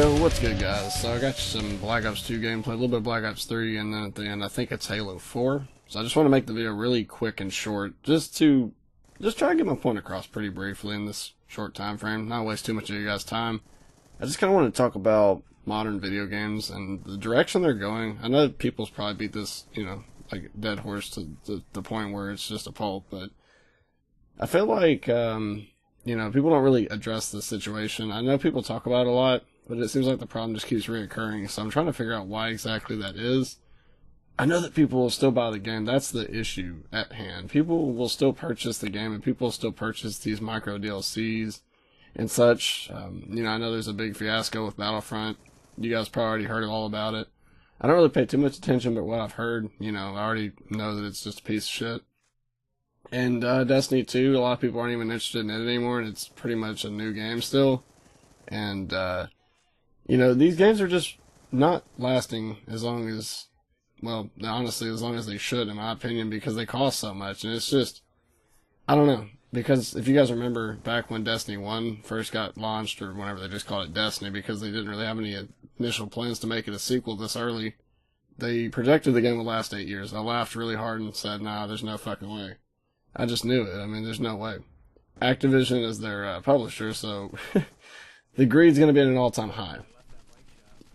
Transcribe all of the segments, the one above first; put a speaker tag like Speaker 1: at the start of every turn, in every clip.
Speaker 1: Yo, what's good, guys? So I got you some Black Ops 2 gameplay, a little bit of Black Ops 3, and then at the end I think it's Halo 4. So I just want to make the video really quick and short, just try to get my point across pretty briefly in this short time frame, not waste too much of you guys' time. I just kind of want to talk about modern video games and the direction they're going. I know people's probably beat this, like dead horse to the point where it's just a pulp, but I feel like, people don't really address the situation. I know people talk about it a lot, but it seems like the problem just keeps reoccurring, so I'm trying to figure out why exactly that is. I know that people will still buy the game. That's the issue at hand. People will still purchase the game, and people will still purchase these micro DLCs and such. I know there's a big fiasco with Battlefront. You guys probably already heard all about it. I don't really pay too much attention, but what I've heard, I already know that it's just a piece of shit. And Destiny 2, a lot of people aren't even interested in it anymore, and it's pretty much a new game still. And, these games are just not lasting as long as, well, honestly, as long as they should, in my opinion, because they cost so much. And it's just, I don't know. Because if you guys remember back when Destiny 1 first got launched, or whenever they just called it Destiny, because they didn't really have any initial plans to make it a sequel this early, they projected the game would last 8 years. I laughed really hard and said, nah, there's no fucking way. I just knew it. I mean, there's no way. Activision is their publisher, so the greed's going to be at an all-time high.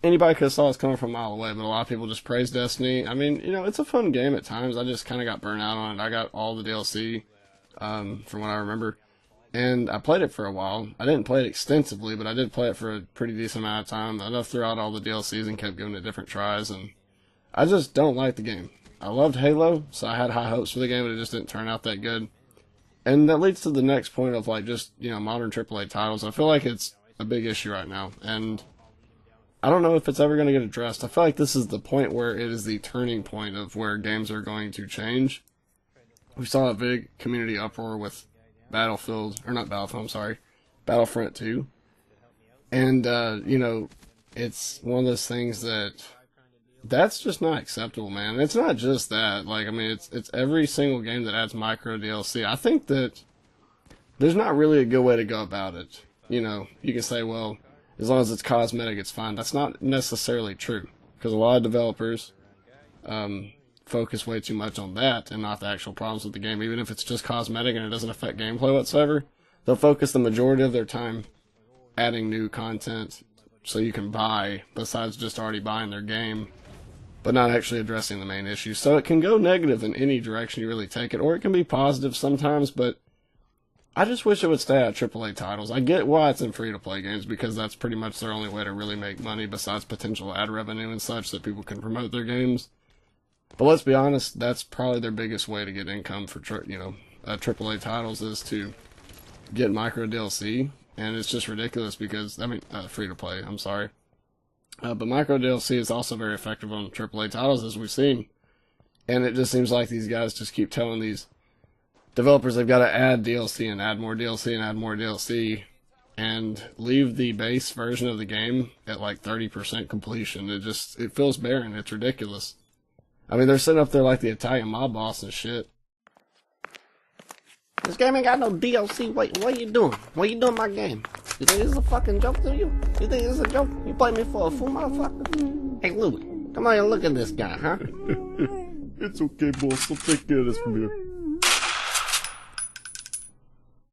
Speaker 1: Anybody could have saw us coming from a mile away, but a lot of people just praise Destiny. I mean, it's a fun game at times. I just kind of got burnt out on it. I got all the DLC, from what I remember, and I played it for a while. I didn't play it extensively, but I did play it for a pretty decent amount of time. I threw out all the DLCs and kept giving it different tries, and I just don't like the game. I loved Halo, so I had high hopes for the game, but it just didn't turn out that good. And that leads to the next point of, modern AAA titles. I feel like it's a big issue right now, and I don't know if it's ever going to get addressed. I feel like this is the point where it is the turning point of where games are going to change. We saw a big community uproar with Battlefront 2. And, it's one of those things that's just not acceptable, man. It's not just that. It's every single game that adds micro DLC. I think that there's not really a good way to go about it. You can say, well, as long as it's cosmetic, it's fine. That's not necessarily true, because a lot of developers focus way too much on that and not the actual problems with the game. Even if it's just cosmetic and it doesn't affect gameplay whatsoever, they'll focus the majority of their time adding new content so you can buy, besides just already buying their game, but not actually addressing the main issue. So it can go negative in any direction you really take it, or it can be positive sometimes, but I just wish it would stay at AAA titles. I get why it's in free-to-play games, because that's pretty much their only way to really make money besides potential ad revenue and such, that people can promote their games. But let's be honest, that's probably their biggest way to get income for AAA titles, is to get micro DLC, and it's just ridiculous because, free-to-play, I'm sorry. But micro DLC is also very effective on AAA titles, as we've seen. And it just seems like these guys just keep telling these developers they've got to add DLC and add more DLC and add more DLC, and leave the base version of the game at like 30% completion. It feels barren. It's ridiculous. I mean, they're sitting up there like the Italian mob boss and shit. This game ain't got no DLC. Wait, what are you doing? What are you doing my game? You think this is a fucking joke to you? You think this is a joke? You play me for a fool, motherfucker? Hey, Louie, come on and look at this guy, huh?
Speaker 2: It's okay, boss. I'll take care of this from here.